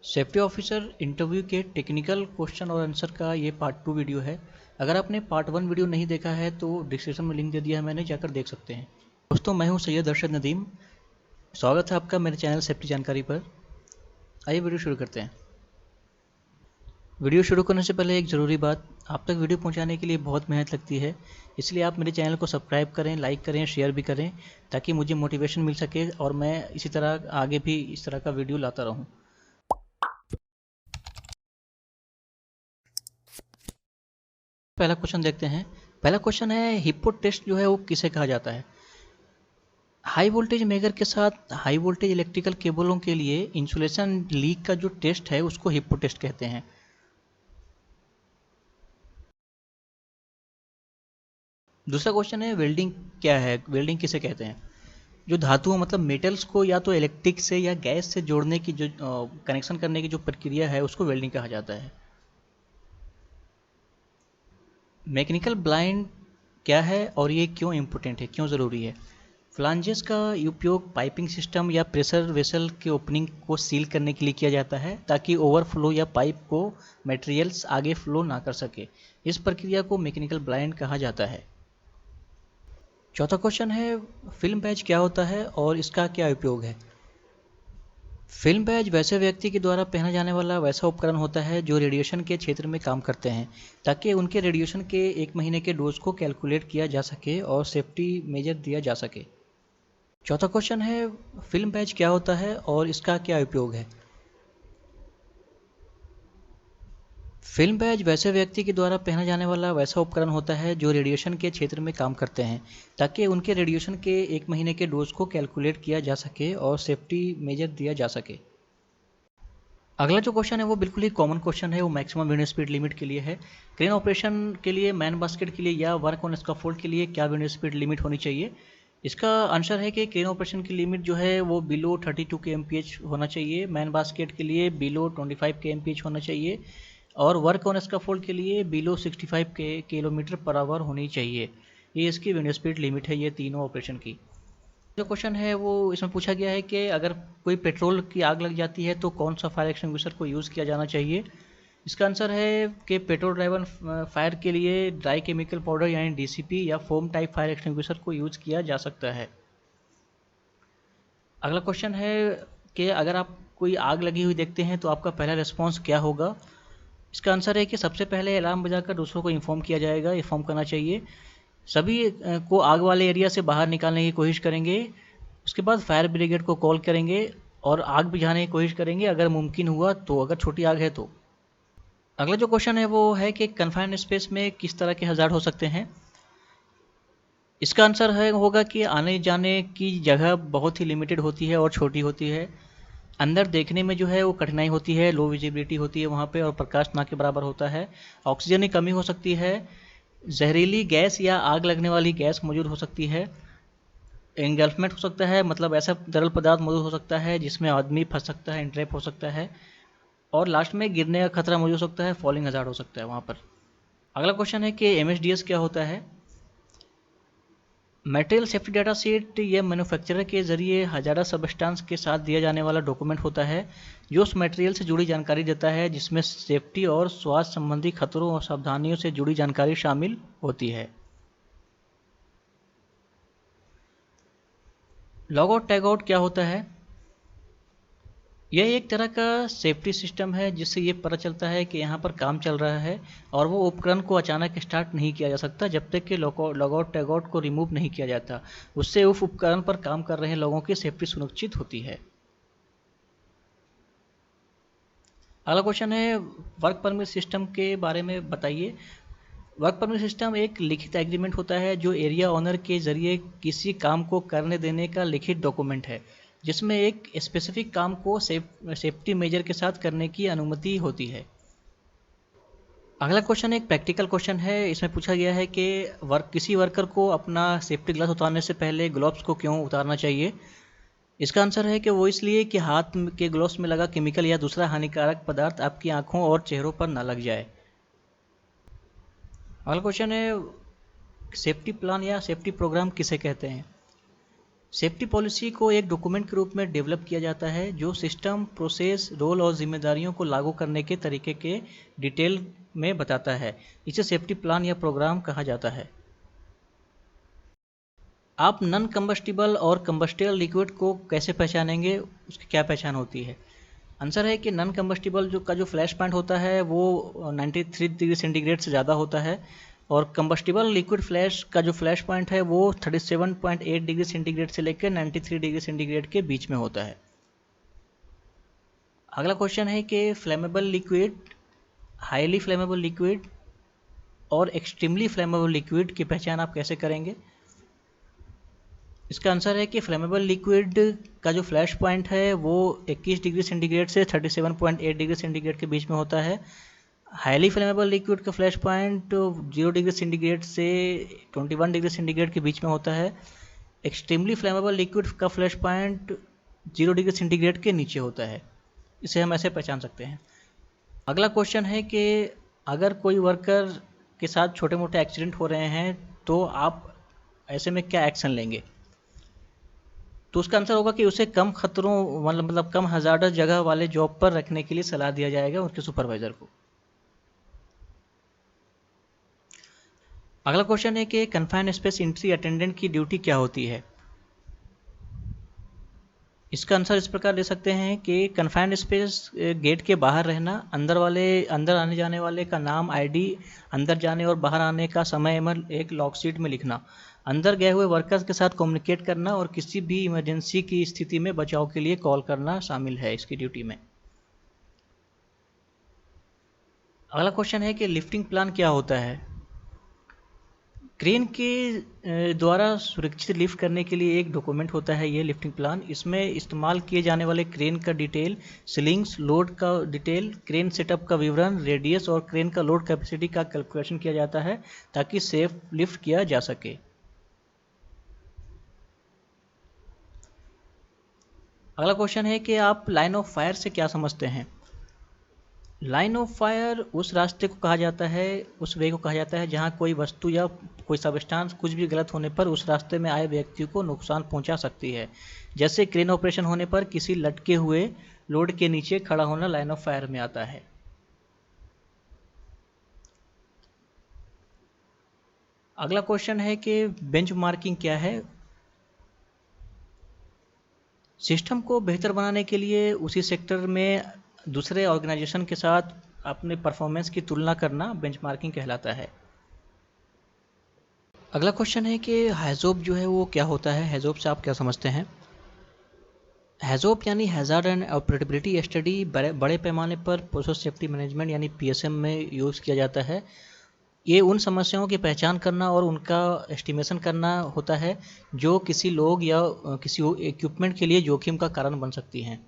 Safety officer interview के technical question और answer का ये पार्ट 2 वीडियो है। अगर आपने पार्ट 1 वीडियो नहीं देखा है तो डिस्क्रिप्शन में लिंक दे दिया है मैंने, जाकर देख सकते हैं। दोस्तों, मैं हूं सैयद अरशद नदीम। स्वागत है आपका मेरे चैनल सेफ्टी जानकारी पर। आइए वीडियो शुरू करते हैं। वीडियो शुरू करने से पहले एक ज़रूरी बात, आप तक वीडियो पहुंचाने के लिए बहुत मेहनत लगती है, इसलिए आप मेरे चैनल को सब्सक्राइब करें, लाइक करें, शेयर भी करें, ताकि मुझे मोटिवेशन मिल सके और मैं इसी तरह आगे भी इस तरह का वीडियो लाता रहूँ। पहला क्वेश्चन देखते हैं। पहला क्वेश्चन है, हिप्पो टेस्ट जो है वो किसे कहा जाता है? हाई वोल्टेज मेजर के साथ हाई वोल्टेज इलेक्ट्रिकल केबलों के लिए इंसुलेशन लीक का जो टेस्ट है उसको हिप्पो टेस्ट कहते हैं। दूसरा क्वेश्चन है, वेल्डिंग क्या है? वेल्डिंग किसे कहते हैं? जो धातुओं मतलब मेटल्स को या तो इलेक्ट्रिक से या गैस से जोड़ने की जो कनेक्शन करने की जो प्रक्रिया है उसको वेल्डिंग कहा जाता है। मैकेनिकल ब्लाइंड क्या है और ये क्यों इम्पोर्टेंट है, क्यों ज़रूरी है? फ्लांजेस का उपयोग पाइपिंग सिस्टम या प्रेशर वेसल के ओपनिंग को सील करने के लिए किया जाता है, ताकि ओवरफ्लो या पाइप को मटेरियल्स आगे फ्लो ना कर सके। इस प्रक्रिया को मैकेनिकल ब्लाइंड कहा जाता है। चौथा क्वेश्चन है, फिल्म बैज क्या होता है और इसका क्या उपयोग है? फिल्म बैज वैसे व्यक्ति के द्वारा पहना जाने वाला वैसा उपकरण होता है जो रेडिएशन के क्षेत्र में काम करते हैं, ताकि उनके रेडिएशन के 1 महीने के डोज को कैलकुलेट किया जा सके और सेफ्टी मेजर दिया जा सके। चौथा क्वेश्चन है, फिल्म बैज क्या होता है और इसका क्या उपयोग है? फिल्म बैज वैसे व्यक्ति के द्वारा पहना जाने वाला वैसा उपकरण होता है जो रेडिएशन के क्षेत्र में काम करते हैं, ताकि उनके रेडिएशन के 1 महीने के डोज को कैलकुलेट किया जा सके और सेफ्टी मेजर दिया जा सके। अगला जो क्वेश्चन है वो बिल्कुल ही कॉमन क्वेश्चन है, वो मैक्सिमम विंड स्पीड लिमिट के लिए है। क्रेन ऑपरेशन के लिए, मैन बास्केट के लिए या वर्क ऑन स्कैफोल्ड के लिए क्या विंड स्पीड लिमिट होनी चाहिए? इसका आंसर है कि क्रेन ऑपरेशन की लिमिट जो है वो बिलो 32 kmph होना चाहिए, मैन बास्केट के लिए बिलो 25 kmph होना चाहिए और वर्क ऑन स्कैफोल्ड के लिए बिलो 65 किलोमीटर पर आवर होनी चाहिए। ये इसकी विंड स्पीड लिमिट है, ये तीनों ऑपरेशन की। जो क्वेश्चन है वो इसमें पूछा गया है कि अगर कोई पेट्रोल की आग लग जाती है तो कौन सा फायर एक्सटिंग्विशर को यूज़ किया जाना चाहिए? इसका आंसर है कि पेट्रोल ड्राइवन फायर के लिए ड्राई केमिकल पाउडर यानी डीसीपी या फोम टाइप फायर एक्सटिंग्विशर को यूज़ किया जा सकता है। अगला क्वेश्चन है कि अगर आप कोई आग लगी हुई देखते हैं तो आपका पहला रिस्पॉन्स क्या होगा? इसका आंसर है कि सबसे पहले अलार्म बजाकर दूसरों को इन्फॉर्म किया जाएगा, इन्फॉर्म करना चाहिए। सभी को आग वाले एरिया से बाहर निकालने की कोशिश करेंगे। उसके बाद फायर ब्रिगेड को कॉल करेंगे और आग बुझाने की कोशिश करेंगे अगर मुमकिन हुआ तो, अगर छोटी आग है तो। अगला जो क्वेश्चन है वो है कि कन्फाइंड स्पेस में किस तरह के हज़ार्ड हो सकते हैं? इसका आंसर है होगा कि आने जाने की जगह बहुत ही लिमिटेड होती है और छोटी होती है। अंदर देखने में जो है वो कठिनाई होती है, लो विजिबिलिटी होती है वहाँ पे और प्रकाश ना के बराबर होता है। ऑक्सीजन की कमी हो सकती है, जहरीली गैस या आग लगने वाली गैस मौजूद हो सकती है, एंगल्फमेंट हो सकता है, मतलब ऐसा तरल पदार्थ मौजूद हो सकता है जिसमें आदमी फंस सकता है, इंट्रैप हो सकता है, और लास्ट में गिरने का खतरा मौजूद हो सकता है, फॉलिंग हज़ार्ड हो सकता है वहाँ पर। अगला क्वेश्चन है कि एमएसडीएस क्या होता है? मटेरियल सेफ्टी डाटा शीट यह मैन्युफैक्चरर के जरिए हजारा सबस्टांस के साथ दिया जाने वाला डॉक्यूमेंट होता है जो उस मटेरियल से जुड़ी जानकारी देता है जिसमें सेफ्टी और स्वास्थ्य संबंधी खतरों और सावधानियों से जुड़ी जानकारी शामिल होती है। लॉग आउट टैग आउट क्या होता है? यह एक तरह का सेफ्टी सिस्टम है जिससे ये पता चलता है कि यहाँ पर काम चल रहा है और वो उपकरण को अचानक स्टार्ट नहीं किया जा सकता जब तक कि लॉग आउट टैग आउट को रिमूव नहीं किया जाता। उससे उस उपकरण पर काम कर रहे लोगों की सेफ्टी सुनिश्चित होती है। अगला क्वेश्चन है, वर्क परमिट सिस्टम के बारे में बताइए। वर्क परमिट सिस्टम एक लिखित एग्रीमेंट होता है जो एरिया ओनर के जरिए किसी काम को करने देने का लिखित डॉक्यूमेंट है जिसमें एक स्पेसिफिक काम को सेफ्टी मेजर के साथ करने की अनुमति होती है। अगला क्वेश्चन एक प्रैक्टिकल क्वेश्चन है। इसमें पूछा गया है कि किसी वर्कर को अपना सेफ्टी ग्लास उतारने से पहले ग्लव्स को क्यों उतारना चाहिए? इसका आंसर है कि वो इसलिए कि हाथ के ग्लव्स में लगा केमिकल या दूसरा हानिकारक पदार्थ आपकी आंखों और चेहरों पर ना लग जाए। अगला क्वेश्चन है, सेफ्टी प्लान या सेफ्टी प्रोग्राम किसे कहते हैं? सेफ्टी पॉलिसी को एक डॉक्यूमेंट के रूप में डेवलप किया जाता है जो सिस्टम, प्रोसेस, रोल और जिम्मेदारियों को लागू करने के तरीके के डिटेल में बताता है। इसे सेफ्टी प्लान या प्रोग्राम कहा जाता है। आप नॉन कंबस्टिबल और कंबस्टेबल लिक्विड को कैसे पहचानेंगे, उसकी क्या पहचान होती है? आंसर है कि नॉन कंबस्टिबल जो फ्लैश पॉइंट होता है वो 93 डिग्री सेंटीग्रेड से ज़्यादा होता है और कंबस्टिबल लिक्विड फ्लैश का जो फ्लैश पॉइंट है वो 37.8 डिग्री सेंटीग्रेड से लेकर 93 डिग्री सेंटीग्रेड के बीच में होता है। अगला क्वेश्चन है कि flammable liquid, highly flammable liquid और एक्सट्रीमली फ्लेमेबल लिक्विड की पहचान आप कैसे करेंगे? इसका आंसर है कि फ्लेमेबल लिक्विड का जो फ्लैश पॉइंट है वो 21 डिग्री सेंटीग्रेड से 37.8 डिग्री सेंटीग्रेड के बीच में होता है। हाईली फ्लेमेबल लिक्विड का फ्लैश पॉइंट 0 डिग्री सेंटीग्रेड से 21 डिग्री सेंटीग्रेड के बीच में होता है। एक्सट्रीमली फ्लेमेबल लिक्विड का फ्लैश पॉइंट 0 डिग्री सेंटीग्रेड के नीचे होता है। इसे हम ऐसे पहचान सकते हैं। अगला क्वेश्चन है कि अगर कोई वर्कर के साथ छोटे मोटे एक्सीडेंट हो रहे हैं तो आप ऐसे में क्या एक्शन लेंगे? तो उसका आंसर होगा कि उसे कम खतरों मतलब कम हजार्डस जगह वाले जॉब पर रखने के लिए सलाह दिया जाएगा उनके सुपरवाइजर को। अगला क्वेश्चन है कि कन्फाइंड स्पेस एंट्री अटेंडेंट की ड्यूटी क्या होती है? इसका आंसर इस प्रकार दे सकते हैं कि कन्फाइंड स्पेस गेट के बाहर रहना, अंदर आने जाने वाले का नाम, आईडी, अंदर जाने और बाहर आने का समय एक लॉग शीट में लिखना, अंदर गए हुए वर्कर्स के साथ कम्युनिकेट करना और किसी भी इमरजेंसी की स्थिति में बचाव के लिए कॉल करना शामिल है इसकी ड्यूटी में। अगला क्वेश्चन है कि लिफ्टिंग प्लान क्या होता है? क्रेन के द्वारा सुरक्षित लिफ्ट करने के लिए एक डॉक्यूमेंट होता है ये लिफ्टिंग प्लान। इसमें इस्तेमाल किए जाने वाले क्रेन का डिटेल, सीलिंग्स, लोड का डिटेल, क्रेन सेटअप का विवरण, रेडियस और क्रेन का लोड कैपेसिटी का कैलकुलेशन किया जाता है ताकि सेफ लिफ्ट किया जा सके। अगला क्वेश्चन है कि आप लाइन ऑफ फायर से क्या समझते हैं? लाइन ऑफ फायर उस रास्ते को कहा जाता है, उस वे को कहा जाता है जहां कोई वस्तु या कोई सबस्टांस कुछ भी गलत होने पर उस रास्ते में आए व्यक्ति को नुकसान पहुंचा सकती है। जैसे क्रेन ऑपरेशन होने पर किसी लटके हुए लोड के नीचे खड़ा होना लाइन ऑफ फायर में आता है। अगला क्वेश्चन है कि बेंचमार्किंग क्या है? सिस्टम को बेहतर बनाने के लिए उसी सेक्टर में दूसरे ऑर्गेनाइजेशन के साथ अपने परफॉर्मेंस की तुलना करना बेंचमार्किंग कहलाता है। अगला क्वेश्चन है कि हैज़ोप जो है वो क्या होता है? हैज़ोप से आप क्या समझते हैं? हैज़ोप यानी हैज़ार्ड एंड ऑपरेटेबिलिटी स्टडी बड़े पैमाने पर प्रोसेस सेफ्टी मैनेजमेंट यानी पीएसएम में यूज़ किया जाता है। ये उन समस्याओं की पहचान करना और उनका एस्टिमेशन करना होता है जो किसी लोग या किसी इक्विपमेंट के लिए जोखिम का कारण बन सकती हैं।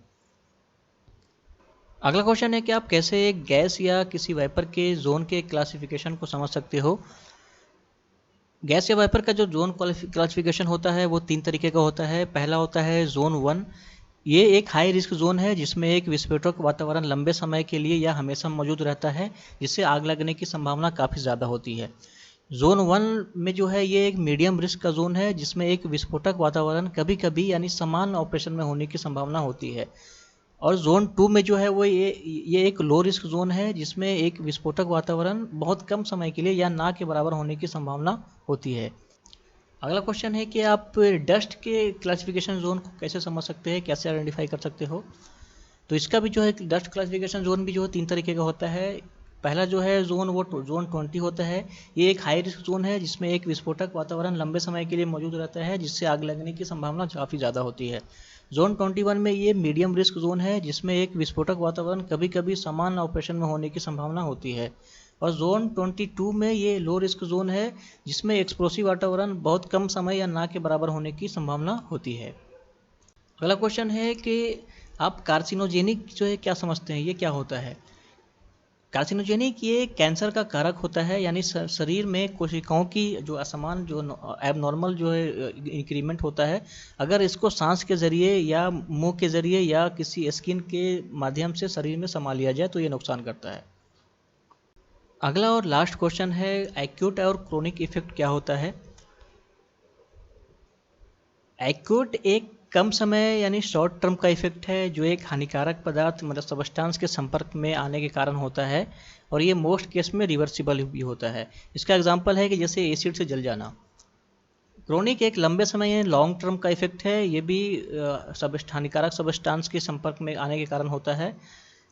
अगला क्वेश्चन है कि आप कैसे एक गैस या किसी वाइपर के जोन के क्लासिफिकेशन को समझ सकते हो? गैस या वाइपर का जो जोन क्लासिफिकेशन होता है वो 3 तरीके का होता है। पहला होता है जोन 1। ये एक हाई रिस्क जोन है जिसमें एक विस्फोटक वातावरण लंबे समय के लिए या हमेशा मौजूद रहता है, जिससे आग लगने की संभावना काफ़ी ज़्यादा होती है। जोन 1 में जो है ये एक मीडियम रिस्क का जोन है जिसमें एक विस्फोटक वातावरण कभी कभी यानी समान ऑपरेशन में होने की संभावना होती है। और जोन 2 में जो है वो ये एक लो रिस्क जोन है जिसमें एक विस्फोटक वातावरण बहुत कम समय के लिए या ना के बराबर होने की संभावना होती है। अगला क्वेश्चन है कि आप डस्ट के क्लासिफिकेशन जोन को कैसे समझ सकते हैं, कैसे आइडेंटिफाई कर सकते हो? तो इसका भी जो है डस्ट क्लासिफिकेशन जोन भी जो है 3 तरीके का होता है। पहला जो है जोन वो जोन 20 होता है। ये एक हाई रिस्क जोन है जिसमें एक विस्फोटक वातावरण लंबे समय के लिए मौजूद रहता है जिससे आग लगने की संभावना काफ़ी ज़्यादा होती है। जोन 21 में ये मीडियम रिस्क जोन है जिसमें एक विस्फोटक वातावरण कभी कभी समान ऑपरेशन में होने की संभावना होती है। और जोन 22 में ये लो रिस्क जोन है जिसमें एक्सप्लोसिव वातावरण बहुत कम समय या ना के बराबर होने की संभावना होती है। अगला क्वेश्चन है कि आप कार्सिनोजेनिक जो है क्या समझते हैं, ये क्या होता है? कार्सिनोजेनिक ये कैंसर का कारक होता है, यानी शरीर में कोशिकाओं की जो असमान जो एबनॉर्मल जो है इंक्रीमेंट होता है, अगर इसको सांस के ज़रिए या मुंह के ज़रिए या किसी स्किन के माध्यम से शरीर में समा लिया जाए तो ये नुकसान करता है। अगला और लास्ट क्वेश्चन है एक्यूट और क्रोनिक इफेक्ट क्या होता है? एक्यूट एक कम समय यानी शॉर्ट टर्म का इफेक्ट है जो एक हानिकारक पदार्थ मतलब सब्सटेंस के संपर्क में आने के कारण होता है, और ये मोस्ट केस में रिवर्सिबल भी होता है। इसका एग्जांपल है कि जैसे एसिड से जल जाना। क्रोनिक एक लंबे समय यानी लॉन्ग टर्म का इफेक्ट है, ये भी हानिकारक सब्सटेंस के संपर्क में आने के कारण होता है।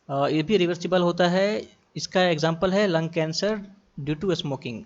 ये भी रिवर्सिबल होता है। इसका एग्जांपल है lung cancer due to smoking.